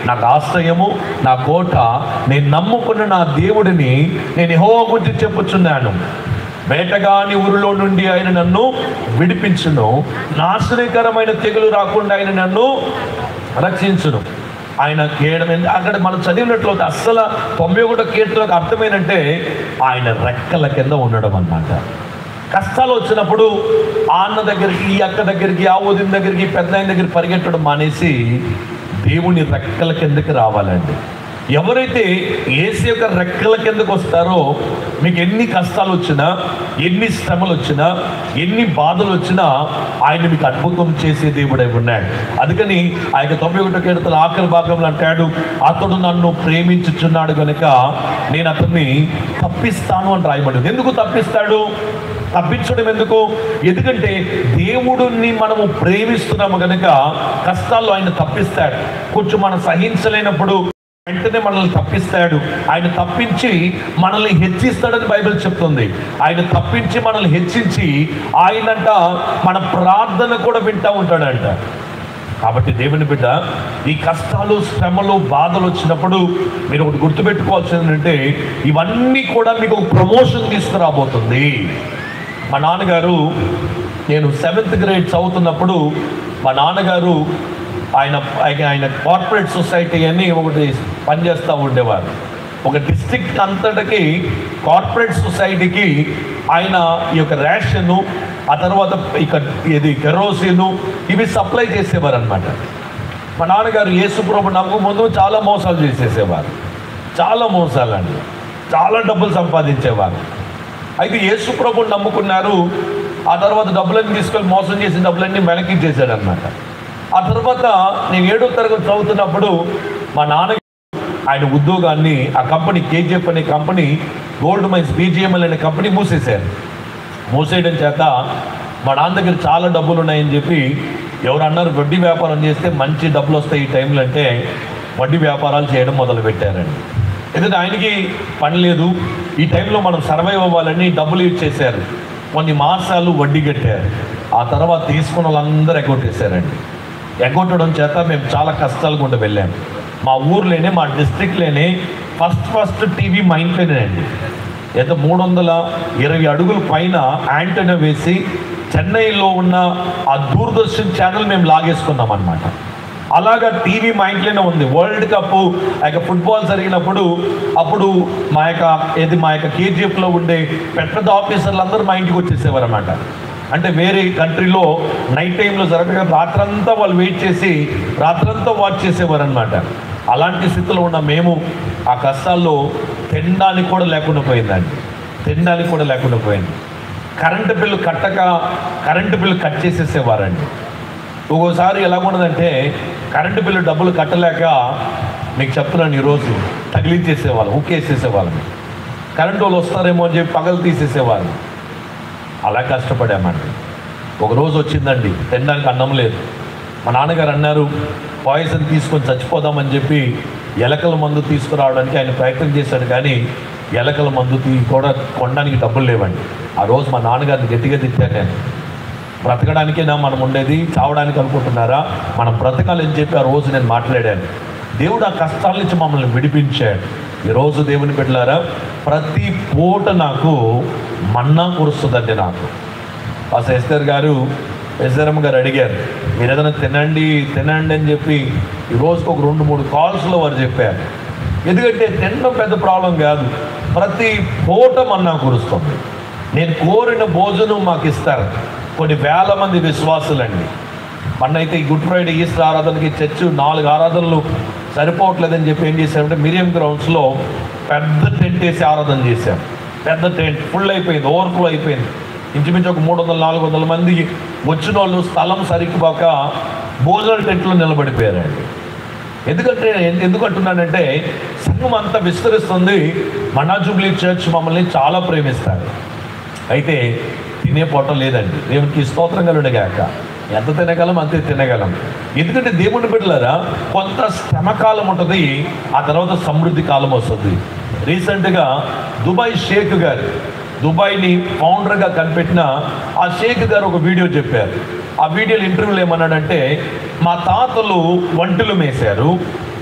నాకు ఆశ్రయము, నా కోట, నేను నమ్ముకున్న నా దేవుడిని నేను యెహోవా గురించి చెప్పుచున్నాను. వేటగాని ఊరిలో నుండి ఆయన నన్ను విడిపించును, నాశనకరమైన తెగులు రాకుండా ఆయన నన్ను రక్షించును. ఆయన కేయడం అక్కడ మనం చదివినట్లు అస్సలు 91 కీర్తనకు అర్థమేనంటే ఆయన రెక్కల కింద ఉండడం అన్నమాట. కష్టాలు వచ్చినప్పుడు ఆ అన్న దగ్గరికి, ఈ అక్క దగ్గరికి, ఆ వదిన దగ్గరికి, పెద్ద ఆయన దగ్గరికి పరిగెట్టడం మానేసి దేవుని రెక్కల కిందకి రావాలండి. ఎవరైతే యేసు యొక్క రెక్కల కిందకు వస్తారో మీకు ఎన్ని కష్టాలు వచ్చినా, ఎన్ని శ్రమలు వచ్చినా, ఎన్ని బాధలు వచ్చినా ఆయన మీకు అద్భుతం చేసే దేవుడై ఉన్నాడు. అందుకని ఆ యొక్క 91 కీర్తన ఆఖరి భాగంలో అంటాడు, అతడు నన్ను ప్రేమించుచున్నాడు కనుక నేను అతన్ని తప్పిస్తాను అని రాయబడింది. ఎందుకు తప్పిస్తాడు? తప్పించడం ఎందుకు? ఎందుకంటే దేవుడిని మనము ప్రేమిస్తున్నాము కనుక కష్టాల్లో ఆయన తప్పిస్తాడు. కొంచెం మనం సహించలేనప్పుడు వెంటనే మనల్ని తప్పిస్తాడు. ఆయన తప్పించి మనల్ని హెచ్చిస్తాడని బైబిల్ చెప్తుంది. ఆయన తప్పించి మనల్ని హెచ్చించి ఆయనంట మన ప్రార్థన కూడా వింటూ ఉంటాడంట. కాబట్టి దేవుని బిడ్డ, ఈ కష్టాలు, శ్రమలు, బాధలు వచ్చినప్పుడు మీరు ఒకటి గుర్తుపెట్టుకోవాల్సింది ఏంటంటే ఇవన్నీ కూడా మీకు ఒక ప్రమోషన్ తీసుకురాబోతుంది. మా నాన్నగారు, నేను 7th గ్రేడ్ చదువుతున్నప్పుడు మా నాన్నగారు ఆయన కార్పొరేట్ సొసైటీ అని ఒకటి పనిచేస్తూ ఉండేవారు. ఒక డిస్ట్రిక్ట్ అంతటికి కార్పొరేట్ సొసైటీకి ఆయన ఈ యొక్క రేషను, ఆ తర్వాత ఇక ఇది కెరోసిను, ఇవి సప్లై చేసేవారు అనమాట. మా నాన్నగారు యేసుప్రభు నమ్మకం ముందు చాలా మోసాలు చేసేసేవారు. చాలా మోసాలండి, చాలా డబ్బులు సంపాదించేవారు. అయితే యేసుప్రభుని నమ్ముకున్నారు. ఆ తర్వాత డబ్బులన్నీ తీసుకొని మోసం చేసిన డబ్బులన్నీ వెనక్కి చేశాడు అనమాట. ఆ తర్వాత నేను 7వ తరగతి చదువుతున్నప్పుడు మా నాన్న ఆయన ఉద్యోగాన్ని, ఆ కంపెనీ కేజీఎఫ్ అనే కంపెనీ, గోల్డ్ మైన్స్ బీజీఎంఎల్ అనే కంపెనీ మూసేశారు. మూసేయడం చేత మా నాన్న దగ్గర చాలా డబ్బులు ఉన్నాయని చెప్పి ఎవరు అన్నారు, వడ్డీ వ్యాపారం చేస్తే మంచి డబ్బులు వస్తాయి ఈ టైంలో అంటే వడ్డీ వ్యాపారాలు చేయడం మొదలుపెట్టారండి. ఎందుకంటే ఆయనకి పని లేదు, ఈ టైంలో మనం సర్వైవ్ అవ్వాలని డబ్బులు యూజ్ చేశారు. కొన్ని మాసాలు వడ్డీ కట్టారు. ఆ తర్వాత తీసుకున్న వాళ్ళందరూ ఎగ్గొట్టేశారండి. ఎగ్గొట్టడం చేత మేము చాలా కష్టాలు గుండా వెళ్ళాము. మా ఊర్లోనే, మా డిస్ట్రిక్ట్లోనే ఫస్ట్ టీవీ మా ఇంట్లోనేనండి. ఎంత 320 అడుగుల పైన యాంటెనా వేసి చెన్నైలో ఉన్న ఆ దూరదర్శన్ ఛానల్ మేము లాగేసుకున్నాం అన్నమాట. అలాగా టీవీ మా ఇంట్లోనే ఉంది. వరల్డ్ కప్ ఆ యొక్క ఫుట్బాల్ జరిగినప్పుడు అప్పుడు మా యొక్క కేజీఎఫ్లో ఉండే పెద్ద ఆఫీసర్లు అందరూ మా ఇంటికి వచ్చేసేవారు అన్నమాట. అంటే వేరే కంట్రీలో నైట్ టైంలో జరగగా రాత్రంతా వాళ్ళు వెయిట్ చేసి రాత్రంతా వాచ్ చేసేవారు అనమాట. అలాంటి స్థితిలో ఉన్న మేము ఆ కష్టాల్లో తినడానికి కూడా లేకుండా పోయిందండి. తినడానికి కూడా లేకుండా పోయింది. కరెంటు బిల్లు కట్టక కరెంటు బిల్లు కట్ చేసేసేవారండి. ఒక్కోసారి ఎలా ఉన్నదంటే కరెంటు బిల్లు డబ్బులు కట్టలేక మీకు చెప్తున్నాను, ఈరోజు తగిలించేసేవాళ్ళం, ఉక్కేసేసేవాళ్ళం. కరెంటు వాళ్ళు వస్తారేమో అని చెప్పి పగలు తీసేసేవాళ్ళం. అలా కష్టపడామండి. ఒకరోజు వచ్చిందండి, తినడానికి అన్నం లేదు. మా నాన్నగారు అన్నారు, పాయిజన్ తీసుకొని చచ్చిపోదామని చెప్పి ఎలకల మందు తీసుకురావడానికి ఆయన ప్రయత్నం చేశాడు. కానీ ఎలకల మందు కూడా కొనడానికి డబ్బులు లేవండి. ఆ రోజు మా నాన్నగారిని గట్టిగా తిట్టాను నేను. బ్రతకడానికేనా మనం ఉండేది, చావడానికి అనుకుంటున్నారా? మనం బ్రతకాలని చెప్పి ఆ రోజు నేను మాట్లాడాను. దేవుడు ఆ కష్టాల నుంచి మమ్మల్ని విడిపించాడు. ఈరోజు దేవుని బిడ్డలారా, ప్రతి పూట నాకు మన్నా కురుస్తుందండి. నాకు పాస్టర్ ఎస్తర్ గారు, ఎస్ఆర్ఎం గారు అడిగారు, మీరు ఏదైనా తినండి అని చెప్పి ఈ రోజుకు ఒక 2-3 కాల్స్లో వారు చెప్పారు. ఎందుకంటే తినడం పెద్ద ప్రాబ్లం కాదు, ప్రతి పూట మన్నా కురుస్తుంది. నేను కోరిన భోజనం మాకు ఇస్తారు. కొన్ని వేల మంది విశ్వాసులండి. మొన్నైతే ఈ గుడ్ ఫ్రైడే ఈస్టర్ ఆరాధనకి చర్చి 4 ఆరాధనలు సరిపోవట్లేదని చెప్పి ఏం చేశామంటే మిరియం గ్రౌండ్స్లో పెద్ద టెంట్ వేసి ఆరాధన చేశాం. పెద్ద టెంట్ ఫుల్ అయిపోయింది, ఓవర్ఫ్లో అయిపోయింది. ఇంచుమించు ఒక 300-400 మంది వచ్చిన వాళ్ళు స్థలం సరిపోక భోజనాల టెంట్లో నిలబడిపోయారండి. ఎందుకు అంటున్నానంటే సంఘం అంతా విస్తరిస్తుంది. మన్నా జూబ్లీ చర్చ్ మమ్మల్ని చాలా ప్రేమిస్తారు. అయితే తినే పొట్ట లేదండి. దేవునికి స్తోత్రం కలుగుగాక. ఎంత తినగలం అంతే తినగలం. ఎందుకంటే దేవుని బిడ్డలారా, కొంత శ్రమకాలం ఉంటుంది, ఆ తర్వాత సమృద్ధి కాలం వస్తుంది. రీసెంట్గా దుబాయ్ షేక్ గారు, దుబాయ్ని ఫౌండర్గా కనిపెట్టిన ఆ షేక్ గారు ఒక వీడియో చెప్పారు. ఆ వీడియోలో ఇంటర్వ్యూలో ఏమన్నాడంటే, మా తాతలు వంటలు మేశారు,